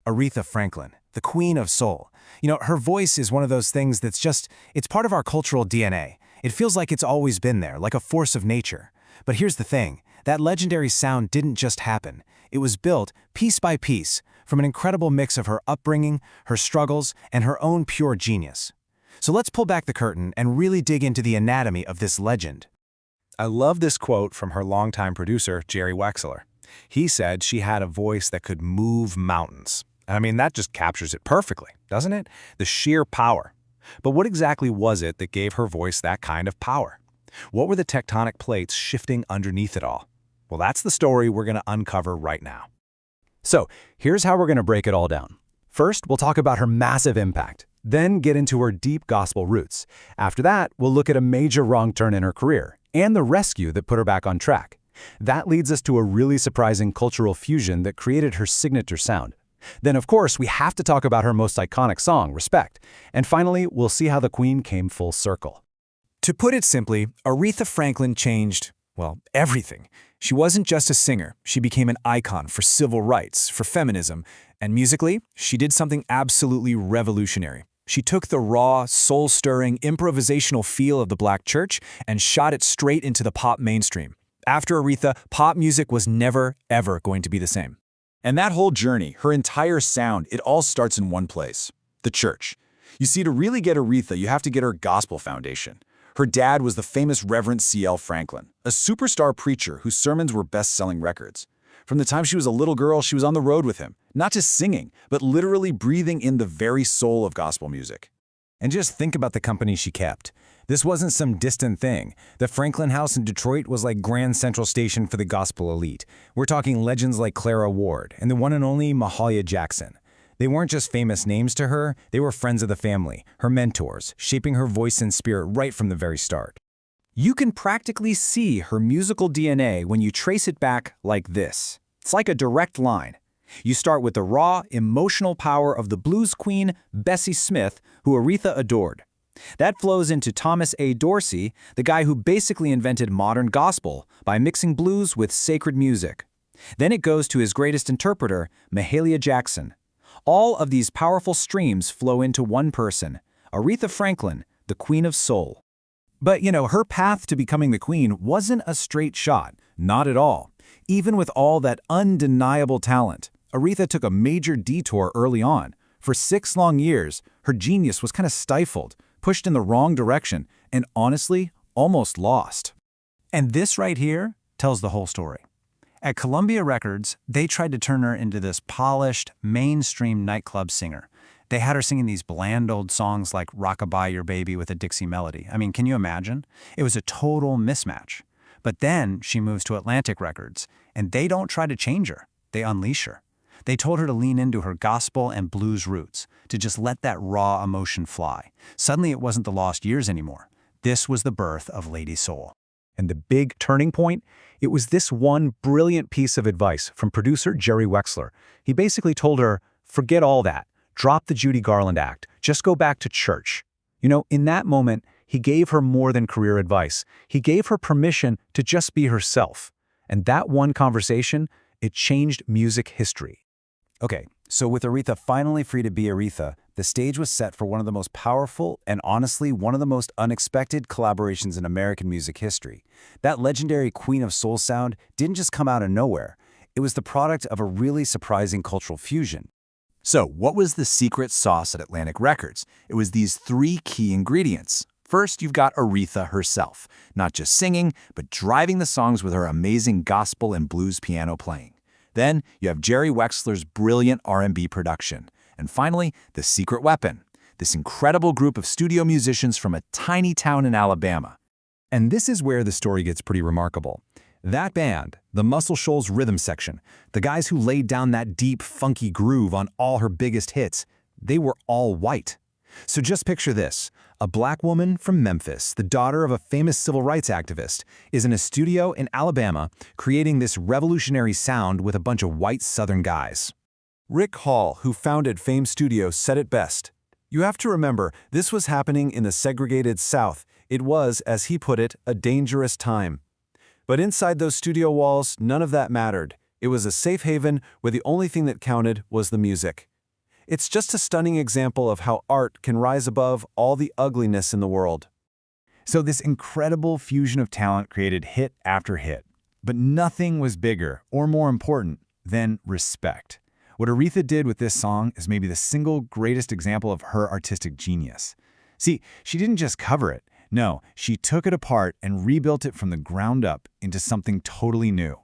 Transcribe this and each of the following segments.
Aretha Franklin, the Queen of Soul. Her voice is one of those things that's it's part of our cultural DNA. It feels like it's always been there, like a force of nature. But here's the thing, that legendary sound didn't just happen. It was built, piece by piece, from an incredible mix of her upbringing, her struggles, and her own pure genius. So let's pull back the curtain and really dig into the anatomy of this legend. I love this quote from her longtime producer, Jerry Wexler. He said she had a voice that could move mountains. I mean, that just captures it perfectly, doesn't it? The sheer power. But what exactly was it that gave her voice that kind of power? What were the tectonic plates shifting underneath it all? Well, that's the story we're going to uncover right now. So, here's how we're going to break it all down. First, we'll talk about her massive impact, then get into her deep gospel roots. After that, we'll look at a major wrong turn in her career and the rescue that put her back on track. That leads us to a really surprising cultural fusion that created her signature sound. Then, of course, we have to talk about her most iconic song, Respect. And finally, we'll see how the Queen came full circle. To put it simply, Aretha Franklin changed, everything. She wasn't just a singer, she became an icon for civil rights, for feminism, and musically, she did something absolutely revolutionary. She took the raw, soul-stirring, improvisational feel of the Black church and shot it straight into the pop mainstream. After Aretha, pop music was never, ever going to be the same. And that whole journey, her entire sound, it all starts in one place, the church. You see, to really get Aretha, you have to get her gospel foundation. Her dad was the famous Reverend C.L. Franklin, a superstar preacher whose sermons were best-selling records. From the time she was a little girl, she was on the road with him, not just singing, but literally breathing in the very soul of gospel music. And just think about the company she kept. This wasn't some distant thing. The Franklin House in Detroit was like Grand Central Station for the gospel elite. We're talking legends like Clara Ward and the one and only Mahalia Jackson. They weren't just famous names to her, they were friends of the family, her mentors, shaping her voice and spirit right from the very start. You can practically see her musical DNA when you trace it back like this. It's like a direct line. You start with the raw, emotional power of the blues queen, Bessie Smith, who Aretha adored. That flows into Thomas A. Dorsey, the guy who basically invented modern gospel by mixing blues with sacred music. Then it goes to his greatest interpreter, Mahalia Jackson. All of these powerful streams flow into one person, Aretha Franklin, the Queen of Soul. But, her path to becoming the queen wasn't a straight shot, not at all. Even with all that undeniable talent, Aretha took a major detour early on. For 6 long years, her genius was kind of stifled, pushed in the wrong direction, and honestly, almost lost. And this right here tells the whole story. At Columbia Records, they tried to turn her into this polished, mainstream nightclub singer. They had her singing these bland old songs like Rockabye Your Baby with a Dixie melody. I mean, can you imagine? It was a total mismatch. But then she moves to Atlantic Records, and they don't try to change her. They unleash her. They told her to lean into her gospel and blues roots, to just let that raw emotion fly. Suddenly it wasn't the lost years anymore. This was the birth of Lady Soul. And the big turning point? It was this one brilliant piece of advice from producer Jerry Wexler. He basically told her, forget all that. Drop the Judy Garland act. Just go back to church. In that moment, he gave her more than career advice. He gave her permission to just be herself. And that one conversation, it changed music history. Okay, so with Aretha finally free to be Aretha, the stage was set for one of the most powerful and honestly one of the most unexpected collaborations in American music history. That legendary Queen of Soul sound didn't just come out of nowhere. It was the product of a really surprising cultural fusion. So, what was the secret sauce at Atlantic Records? It was these 3 key ingredients. First, you've got Aretha herself, not just singing, but driving the songs with her amazing gospel and blues piano playing. Then, you have Jerry Wexler's brilliant R&B production. And finally, the secret weapon, this incredible group of studio musicians from a tiny town in Alabama. And this is where the story gets pretty remarkable. That band, the Muscle Shoals Rhythm Section, the guys who laid down that deep, funky groove on all her biggest hits, they were all white. So just picture this. A black woman from Memphis, the daughter of a famous civil rights activist, is in a studio in Alabama creating this revolutionary sound with a bunch of white Southern guys. Rick Hall, who founded Fame Studios, said it best. You have to remember, this was happening in the segregated South. It was, as he put it, a dangerous time. But inside those studio walls, none of that mattered. It was a safe haven where the only thing that counted was the music. It's just a stunning example of how art can rise above all the ugliness in the world. So this incredible fusion of talent created hit after hit. But nothing was bigger or more important than respect. What Aretha did with this song is maybe the single greatest example of her artistic genius. See, she didn't just cover it. No, she took it apart and rebuilt it from the ground up into something totally new.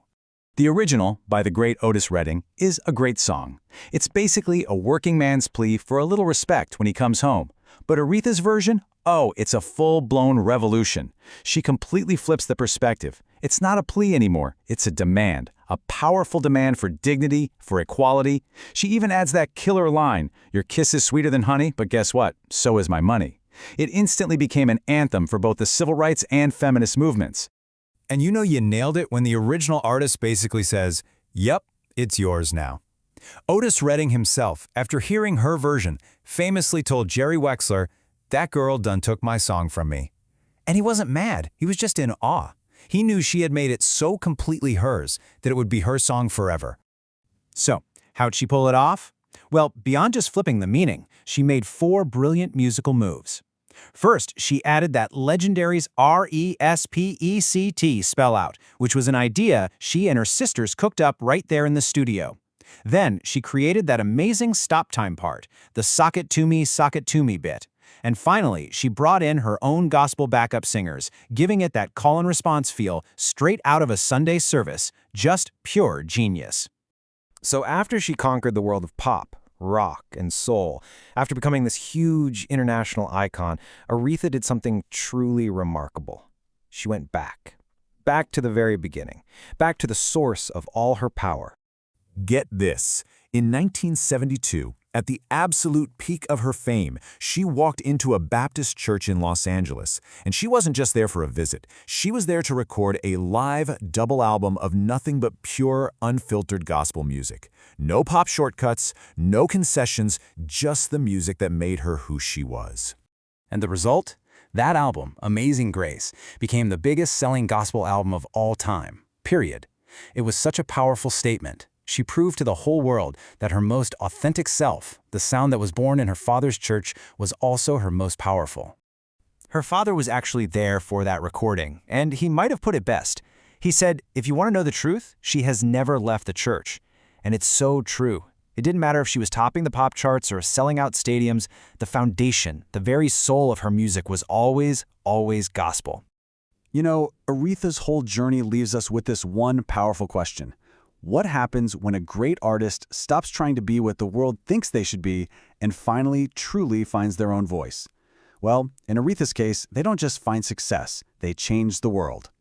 The original, by the great Otis Redding, is a great song. It's basically a working man's plea for a little respect when he comes home. But Aretha's version? Oh, it's a full-blown revolution. She completely flips the perspective. It's not a plea anymore, it's a demand. A powerful demand for dignity, for equality. She even adds that killer line, "Your kiss is sweeter than honey, but guess what? So is my money." It instantly became an anthem for both the civil rights and feminist movements. And you know you nailed it when the original artist basically says, "Yep, it's yours now." Otis Redding himself, after hearing her version, famously told Jerry Wexler, "That girl done took my song from me." And he wasn't mad, he was just in awe. He knew she had made it so completely hers that it would be her song forever. So, how'd she pull it off? Well, beyond just flipping the meaning, she made 4 brilliant musical moves. First, she added that legendary's R-E-S-P-E-C-T spell out, which was an idea she and her sisters cooked up right there in the studio. Then, she created that amazing stop time part, the sock it to me bit. And finally, she brought in her own gospel backup singers, giving it that call and response feel straight out of a Sunday service, just pure genius. So after she conquered the world of pop, rock, and soul, after becoming this huge international icon, Aretha did something truly remarkable. She went back to the very beginning, back to the source of all her power. Get this. In 1972, at the absolute peak of her fame, she walked into a Baptist church in Los Angeles. And she wasn't just there for a visit. She was there to record a live double album of nothing but pure, unfiltered gospel music. No pop shortcuts, no concessions, just the music that made her who she was. And the result? That album, Amazing Grace, became the biggest-selling gospel album of all time, period. It was such a powerful statement. She proved to the whole world that her most authentic self, the sound that was born in her father's church, was also her most powerful. Her father was actually there for that recording, and he might have put it best. He said, "If you want to know the truth, she has never left the church." And it's so true. It didn't matter if she was topping the pop charts or selling out stadiums, the foundation, the very soul of her music was always, always gospel. You know, Aretha's whole journey leaves us with this one powerful question. What happens when a great artist stops trying to be what the world thinks they should be and finally truly finds their own voice? Well, in Aretha's case, they don't just find success, they change the world.